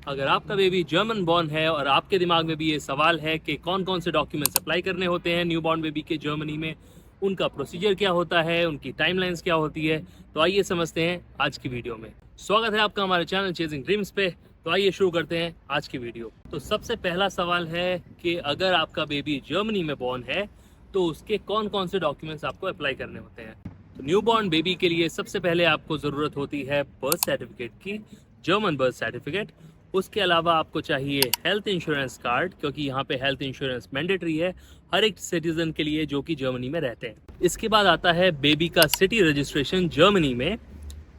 अगर आपका baby German born है और आपके दिमाग में भी ये सवाल है कि कौन कौन से डॉक्यूमेंट्स अप्लाई करने होते हैं न्यू बॉर्न बेबी के जर्मनी में, उनका प्रोसीजर क्या होता है, उनकी टाइमलाइंस क्या होती है, तो आइए समझते हैं आज की वीडियो में। स्वागत है आपका हमारे चैनल चेजिंग ड्रीम्स पे। तो आइए शुरू करते हैं आज की वीडियो। तो सबसे पहला सवाल है कि अगर आपका बेबी जर्मनी में बॉर्न है तो उसके कौन कौन से डॉक्यूमेंट्स आपको अप्लाई करने होते हैं। तो न्यू बॉर्न बेबी के लिए सबसे पहले आपको ज़रूरत होती है बर्थ सर्टिफिकेट की, जर्मन बर्थ सर्टिफिकेट। उसके अलावा आपको चाहिए हेल्थ इंश्योरेंस कार्ड, क्योंकि यहाँ पे हेल्थ इंश्योरेंस मैंडेटरी है हर एक सिटीजन के लिए जो कि जर्मनी में रहते हैं। इसके बाद आता है बेबी का सिटी रजिस्ट्रेशन जर्मनी में।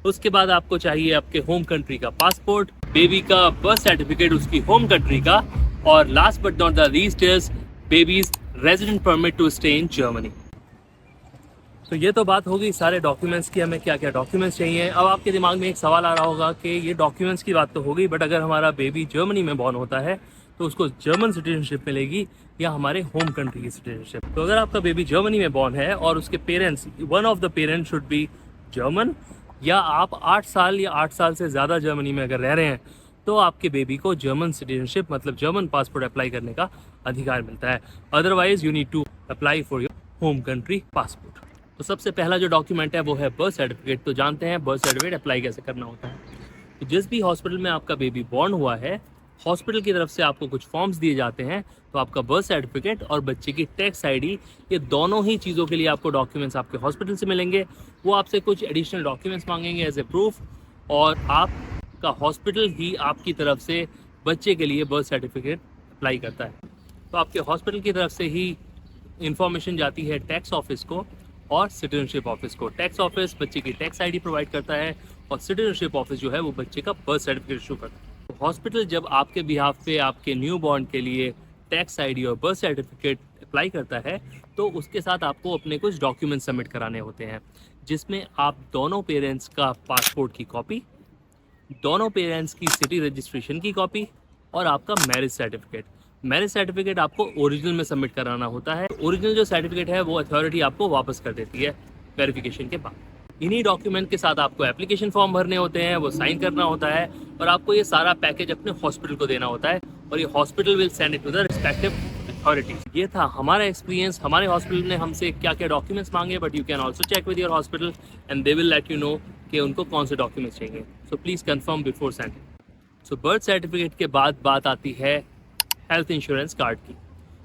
उसके बाद आपको चाहिए आपके होम कंट्री का पासपोर्ट, बेबी का बर्थ सर्टिफिकेट उसकी होम कंट्री का, और last but not the least is baby's resident permit to stay in Germany. तो ये तो बात हो गई सारे डॉक्यूमेंट्स की, हमें क्या क्या डॉक्यूमेंट्स चाहिए। अब आपके दिमाग में एक सवाल आ रहा होगा कि ये डॉक्यूमेंट्स की बात तो हो गई, बट अगर हमारा बेबी जर्मनी में बॉर्न होता है तो उसको जर्मन सिटीजनशिप मिलेगी या हमारे होम कंट्री की सिटीजनशिप। तो अगर आपका बेबी जर्मनी में बॉर्न है और उसके parents, one of the parents should be German, या आप 8 साल या 8 साल से ज़्यादा जर्मनी में अगर रह रहे हैं तो आपके बेबी को जर्मन सिटीजनशिप मतलब जर्मन पासपोर्ट अप्लाई करने का अधिकार मिलता है। Otherwise you need to apply for your home country passport. तो सबसे पहला जो डॉक्यूमेंट है वो है बर्थ सर्टिफिकेट। तो जानते हैं बर्थ सर्टिफिकेट अप्लाई कैसे करना होता है। तो जिस भी हॉस्पिटल में आपका बेबी बॉर्न हुआ है, हॉस्पिटल की तरफ से आपको कुछ फॉर्म्स दिए जाते हैं। तो आपका बर्थ सर्टिफिकेट और बच्चे की टैक्स आईडी, ये दोनों ही चीज़ों के लिए आपको डॉक्यूमेंट्स आपके हॉस्पिटल से मिलेंगे। वो आपसे कुछ एडिशनल डॉक्यूमेंट्स मांगेंगे एज ए प्रूफ, और आपका हॉस्पिटल ही आपकी तरफ से बच्चे के लिए बर्थ सर्टिफिकेट अप्लाई करता है। तो आपके हॉस्पिटल की तरफ से ही इंफॉर्मेशन जाती है टैक्स ऑफिस को और सिटीजनशिप ऑफिस को। टैक्स ऑफिस बच्चे की टैक्स आईडी प्रोवाइड करता है और सिटीजनशिप ऑफिस जो है वो बच्चे का बर्थ सर्टिफिकेट इशू करता है। तो हॉस्पिटल जब आपके बिहाफ पे आपके न्यू बॉर्न के लिए टैक्स आईडी और बर्थ सर्टिफिकेट अप्लाई करता है तो उसके साथ आपको अपने कुछ डॉक्यूमेंट सबमिट कराने होते हैं, जिसमें आप दोनों पेरेंट्स का पासपोर्ट की कॉपी, दोनों पेरेंट्स की सिटी रजिस्ट्रेशन की कॉपी और आपका मैरिज सर्टिफिकेट। मैरिज सर्टिफिकेट आपको ओरिजिनल में सबमिट कराना होता है। ओरिजिनल जो सर्टिफिकेट है वो अथॉरिटी आपको वापस कर देती है वेरिफिकेशन के बाद। इन्हीं डॉक्यूमेंट के साथ आपको एप्लीकेशन फॉर्म भरने होते हैं, वो साइन करना होता है, और आपको ये सारा पैकेज अपने हॉस्पिटल को देना होता है, और ये hospital will send it to the respective authorities. ये था हमारा एक्सपीरियंस। हमारे हॉस्पिटल ने हमसे क्या क्या डॉक्यूमेंट्स मांगे, but you can also check with your hospital and they will let you know कि उनको कौन से डॉक्यूमेंट्स चाहिए। So please confirm before sending. So birth certificate के बाद बात आती है हेल्थ इंश्योरेंस कार्ड की।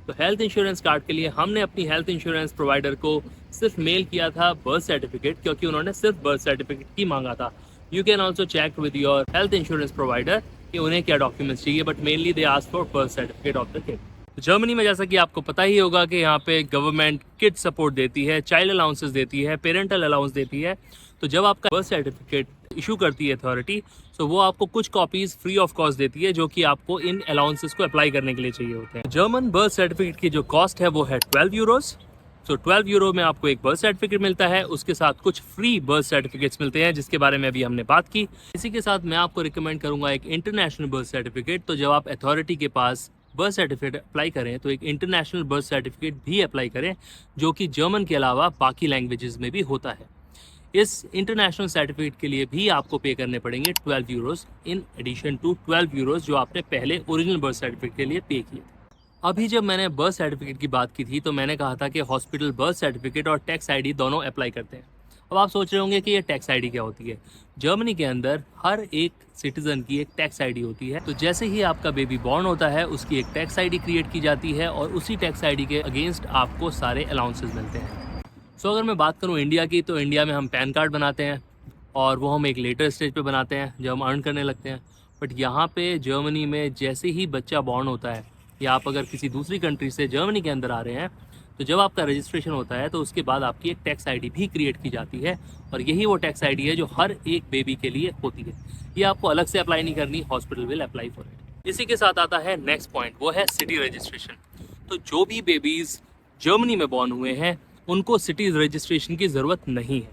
तो हेल्थ इंश्योरेंस कार्ड के लिए हमने अपनी हेल्थ इंश्योरेंस प्रोवाइडर को सिर्फ मेल किया था बर्थ सर्टिफिकेट, क्योंकि उन्होंने सिर्फ बर्थ सर्टिफिकेट ही मांगा था। You can also check with your health insurance provider कि उन्हें क्या डॉक्यूमेंट्स चाहिए, but mainly they ask for birth certificate of the kid. तो जर्मनी में जैसा कि आपको पता ही होगा कि यहाँ पे गवर्नमेंट किड सपोर्ट देती है, चाइल्ड अलाउंसेस देती है, पेरेंटल अलाउंस देती है। तो जब आपका बर्थ सर्टिफिकेट इशू करती है अथॉरिटी, तो वो आपको कुछ कॉपीज फ्री ऑफ कॉस्ट देती है, जो कि आपको इन अलाउंसेस को अप्लाई करने के लिए चाहिए होते हैं। जर्मन बर्थ सर्टिफिकेट की जो कॉस्ट है वो है 12 यूरोज। तो 12 यूरो में आपको एक बर्थ सर्टिफिकेट मिलता है, उसके साथ कुछ फ्री बर्थ सर्टिफिकेट्स मिलते हैं, जिसके बारे में अभी हमने बात की। इसी के साथ मैं आपको रिकमेंड करूंगा एक इंटरनेशनल बर्थ सर्टिफिकेट। तो जब आप अथॉरिटी के पास बर्थ सर्टिफिकेट अप्लाई करें तो एक इंटरनेशनल बर्थ सर्टिफिकेट भी अप्लाई करें, जो कि जर्मन के अलावा बाकी लैंग्वेजेस में भी होता है। इस इंटरनेशनल सर्टिफिकेट के लिए भी आपको पे करने पड़ेंगे 12 euros in addition to 12 euros जो आपने पहले ओरिजिनल बर्थ सर्टिफिकेट के लिए पे किए थे। अभी जब मैंने बर्थ सर्टिफिकेट की बात की थी तो मैंने कहा था कि हॉस्पिटल बर्थ सर्टिफिकेट और टैक्स आईडी दोनों अप्लाई करते हैं। अब आप सोच रहे होंगे कि ये टैक्स आईडी क्या होती है। जर्मनी के अंदर हर एक सिटीजन की एक टैक्स आईडी होती है। तो जैसे ही आपका बेबी बॉर्न होता है उसकी एक टैक्स आईडी क्रिएट की जाती है, और उसी टैक्स आईडी के अगेंस्ट आपको सारे अलाउंसेस मिलते हैं। सो अगर मैं बात करूँ इंडिया की, तो इंडिया में हम पैन कार्ड बनाते हैं, और वो हम एक लेटर स्टेज पे बनाते हैं जब हम अर्न करने लगते हैं। बट यहाँ पे जर्मनी में जैसे ही बच्चा बॉर्न होता है, या आप अगर किसी दूसरी कंट्री से जर्मनी के अंदर आ रहे हैं, तो जब आपका रजिस्ट्रेशन होता है तो उसके बाद आपकी एक टैक्स आईडी भी क्रिएट की जाती है, और यही वो टैक्स आईडी है जो हर एक बेबी के लिए होती है। ये आपको अलग से अप्लाई नहीं करनी, hospital will apply for it. इसी के साथ आता है नेक्स्ट पॉइंट, वो है सिटी रजिस्ट्रेशन। तो जो भी बेबीज़ जर्मनी में बॉर्न हुए हैं उनको सिटी रजिस्ट्रेशन की ज़रूरत नहीं है।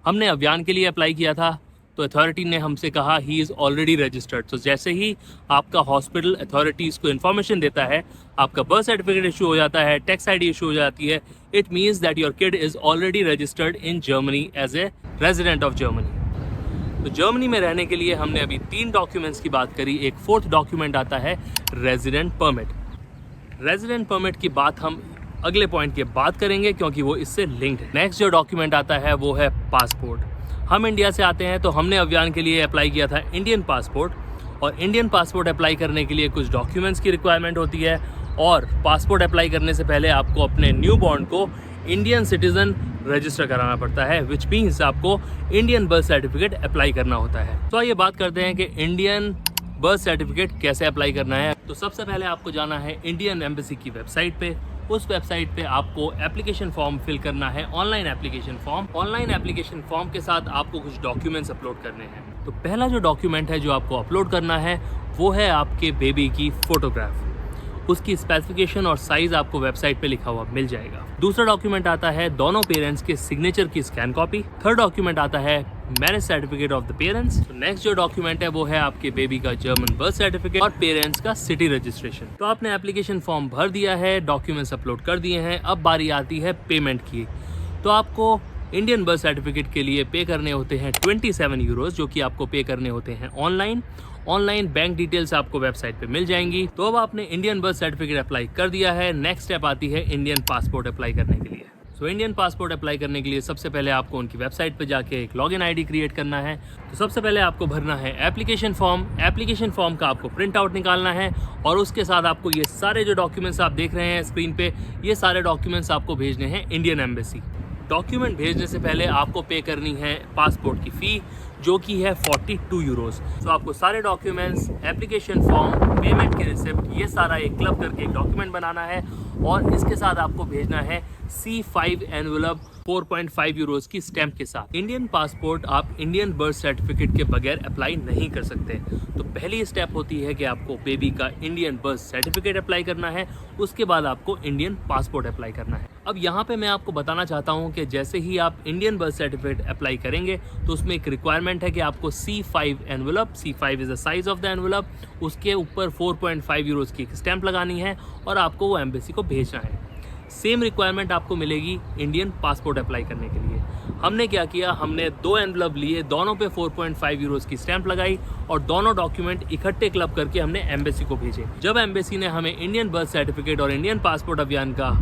हमने अभियान के लिए अप्लाई किया था, तो अथॉरिटी ने हमसे कहा ही इज़ ऑलरेडी रजिस्टर्ड। तो जैसे ही आपका हॉस्पिटल अथॉरिटीज़ को इन्फॉर्मेशन देता है, आपका बर्थ सर्टिफिकेट इशू हो जाता है, टैक्स आईडी इशू हो जाती है, it means that your kid is already registered in Germany as a resident of Germany. तो जर्मनी में रहने के लिए हमने अभी 3 डॉक्यूमेंट्स की बात करी, एक 4th डॉक्यूमेंट आता है रेजिडेंट परमिट। रेजिडेंट परमिट की बात हम अगले पॉइंट के बाद करेंगे क्योंकि वो इससे लिंक्ड है। नेक्स्ट जो डॉक्यूमेंट आता है वो है पासपोर्ट। हम इंडिया से आते हैं तो हमने अभियान के लिए अप्लाई किया था इंडियन पासपोर्ट, और इंडियन पासपोर्ट अप्लाई करने के लिए कुछ डॉक्यूमेंट्स की रिक्वायरमेंट होती है, और पासपोर्ट अप्लाई करने से पहले आपको अपने न्यू बॉर्न को इंडियन सिटीजन रजिस्टर कराना पड़ता है, विच मीन्स आपको इंडियन बर्थ सर्टिफिकेट अप्लाई करना होता है। तो आइए बात करते हैं कि इंडियन बर्थ सर्टिफिकेट कैसे अप्लाई करना है। तो सबसे पहले आपको जाना है इंडियन एम्बेसी की वेबसाइट पे। उस वेबसाइट पे आपको एप्लीकेशन फॉर्म फिल करना है, online application form. Online application form के साथ आपको कुछ डॉक्यूमेंट्स अपलोड करने हैं। तो पहला जो डॉक्यूमेंट है जो आपको अपलोड करना है वो है आपके बेबी की फोटोग्राफ। उसकी स्पेसिफिकेशन और साइज आपको वेबसाइट पे लिखा हुआ मिल जाएगा। दूसरा डॉक्यूमेंट आता है दोनों पेरेंट्स के सिग्नेचर की स्कैन कॉपी। थर्ड डॉक्यूमेंट आता है marriage certificate of the parents. Next जो डॉक्यूमेंट है वो है आपके बेबी का जर्मन बर्थ सर्टिफिकेट और पेरेंट्स का सिटी रजिस्ट्रेशन। तो आपने एप्लीकेशन फॉर्म भर दिया है, डॉक्यूमेंट्स अपलोड कर दिए हैं, अब बारी आती है पेमेंट की। तो आपको इंडियन बर्थ सर्टिफिकेट के लिए पे करने होते हैं 27 यूरोज, जो कि आपको पे करने होते हैं ऑनलाइन बैंक डिटेल्स आपको वेबसाइट पे मिल जाएंगी। तो अब आपने इंडियन बर्थ सर्टिफिकेट अप्लाई कर दिया है। नेक्स्ट स्टेप आती है इंडियन पासपोर्ट अप्लाई करने के लिए। तो इंडियन पासपोर्ट अप्लाई करने के लिए सबसे पहले आपको उनकी वेबसाइट पे जाके एक लॉगिन आईडी क्रिएट करना है। तो सबसे पहले आपको भरना है एप्लीकेशन फॉर्म। एप्लीकेशन फॉर्म का आपको प्रिंट आउट निकालना है, और उसके साथ आपको ये सारे जो डॉक्यूमेंट्स आप देख रहे हैं स्क्रीन पे, ये सारे डॉक्यूमेंट्स आपको भेजने हैं इंडियन एम्बेसी। डॉक्यूमेंट भेजने से पहले आपको पे करनी है पासपोर्ट की फ़ी, जो कि है 42 यूरोज। तो आपको सारे डॉक्यूमेंट्स, एप्लीकेशन फॉर्म, पेमेंट के रिसिप्ट, ये सारा एक क्लब करके एक डॉक्यूमेंट बनाना है, और इसके साथ आपको भेजना है C5 एनवेलप 4.5 यूरोज की स्टैंप के साथ। इंडियन पासपोर्ट आप इंडियन बर्थ सर्टिफिकेट के बगैर अप्लाई नहीं कर सकते। तो पहली स्टेप होती है कि आपको बेबी का इंडियन बर्थ सर्टिफिकेट अप्लाई करना है, उसके बाद आपको इंडियन पासपोर्ट अप्लाई करना है। अब यहाँ पे मैं आपको बताना चाहता हूँ कि जैसे ही आप इंडियन बर्थ सर्टिफिकेट अप्लाई करेंगे तो उसमें एक रिक्वायरमेंट है कि आपको C5 envelope, C5 is the size of the envelope, उसके ऊपर 4.5 यूरोज की एक स्टैंप लगानी है और आपको वो एम्बेसी को भेजना है। सेम रिक्वायरमेंट आपको मिलेगी इंडियन पासपोर्ट अप्लाई करने के लिए। हमने क्या किया, हमने 2 एनवेलप लिए, दोनों पे 4.5 यूरोज की स्टैंप लगाई, और दोनों डॉक्यूमेंट इकट्ठे क्लब करके हमने एम्बेसी को भेजे। जब एम्बेसी ने हमें इंडियन बर्थ सर्टिफिकेट और इंडियन पासपोर्ट अभियान का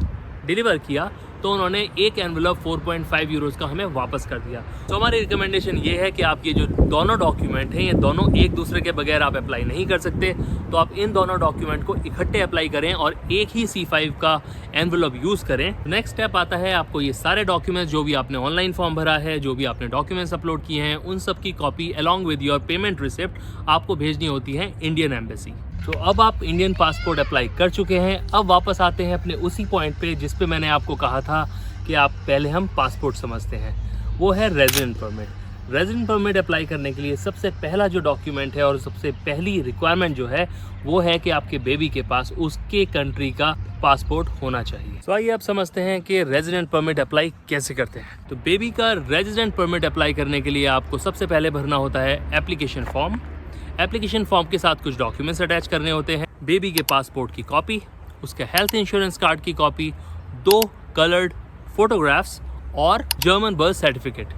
डिलीवर किया तो उन्होंने एक एनवेलप 4.5 यूरोज का हमें वापस कर दिया। तो हमारी रिकमेंडेशन ये है कि आप ये जो दोनों डॉक्यूमेंट हैं, ये दोनों एक दूसरे के बगैर आप अप्लाई नहीं कर सकते। तो आप इन दोनों डॉक्यूमेंट को इकट्ठे अप्लाई करें और एक ही C5 का एनवेलप यूज़ करें। नेक्स्ट स्टेप आता है आपको ये सारे डॉक्यूमेंट्स, जो भी आपने ऑनलाइन फॉर्म भरा है, जो भी आपने डॉक्यूमेंट्स अपलोड किए हैं, उन सब की copy along with your payment receipt आपको भेजनी होती है इंडियन एम्बेसी। तो अब आप इंडियन पासपोर्ट अप्लाई कर चुके हैं। अब वापस आते हैं अपने उसी पॉइंट पे जिस पे मैंने आपको कहा था कि आप पहले हम पासपोर्ट समझते हैं, वो है resident permit. Resident permit apply करने के लिए सबसे पहला जो डॉक्यूमेंट है और सबसे पहली रिक्वायरमेंट जो है वो है कि आपके बेबी के पास उसके कंट्री का पासपोर्ट होना चाहिए। तो आइए आप समझते हैं कि रेजिडेंट परमिट अप्लाई कैसे करते हैं। तो बेबी का रेजिडेंट परमिट अप्लाई करने के लिए आपको सबसे पहले भरना होता है एप्लीकेशन फॉर्म। एप्लीकेशन फॉर्म के साथ कुछ डॉक्यूमेंट्स अटैच करने होते हैं। बेबी के पासपोर्ट की कॉपी, उसके हेल्थ इंश्योरेंस कार्ड की कॉपी, 2 कलर्ड फोटोग्राफ्स और जर्मन बर्थ सर्टिफिकेट।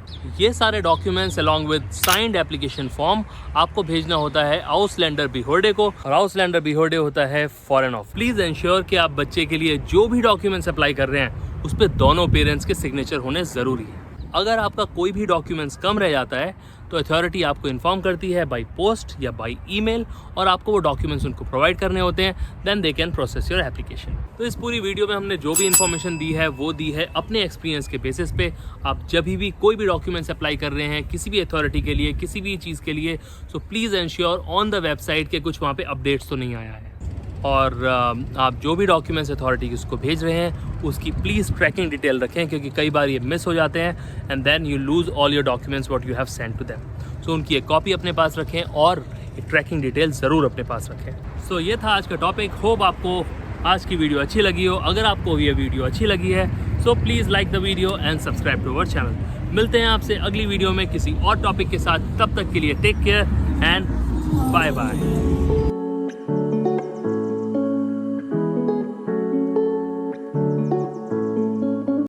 ये सारे documents along with signed application form आपको भेजना होता है आउसलैंडर बिहोर्डे को, और आउसलैंडर बिहोर्डे होता है फॉरेन ऑफिस। प्लीज एंश्योर कि आप बच्चे के लिए जो भी डॉक्यूमेंट्स अप्लाई कर रहे हैं उस पर दोनों पेरेंट्स के सिग्नेचर होने जरूरी है। अगर आपका कोई भी डॉक्यूमेंट्स कम रह जाता है तो अथॉरिटी आपको इन्फॉर्म करती है बाय पोस्ट या बाय ईमेल, और आपको वो डॉक्यूमेंट्स उनको प्रोवाइड करने होते हैं, then they can process your application. तो इस पूरी वीडियो में हमने जो भी इन्फॉर्मेशन दी है वो दी है अपने एक्सपीरियंस के बेसिस पे। आप जब भी कोई भी डॉक्यूमेंट्स अप्लाई कर रहे हैं किसी भी अथॉरिटी के लिए, किसी भी चीज़ के लिए, so please ensure on the website के कुछ वहाँ पे अपडेट्स तो नहीं आया है, और आप जो भी डॉक्यूमेंट्स अथॉरिटी उसको भेज रहे हैं उसकी प्लीज़ ट्रैकिंग डिटेल रखें, क्योंकि कई बार ये मिस हो जाते हैं and then you lose all your documents what you have send to them. So उनकी एक कॉपी अपने पास रखें और एक ट्रैकिंग डिटेल ज़रूर अपने पास रखें। सो ये था आज का टॉपिक। होप आपको आज की वीडियो अच्छी लगी हो। अगर आपको ये वीडियो अच्छी लगी है so please like the video and subscribe to our channel. मिलते हैं आपसे अगली वीडियो में किसी और टॉपिक के साथ। तब तक के लिए take care and bye bye.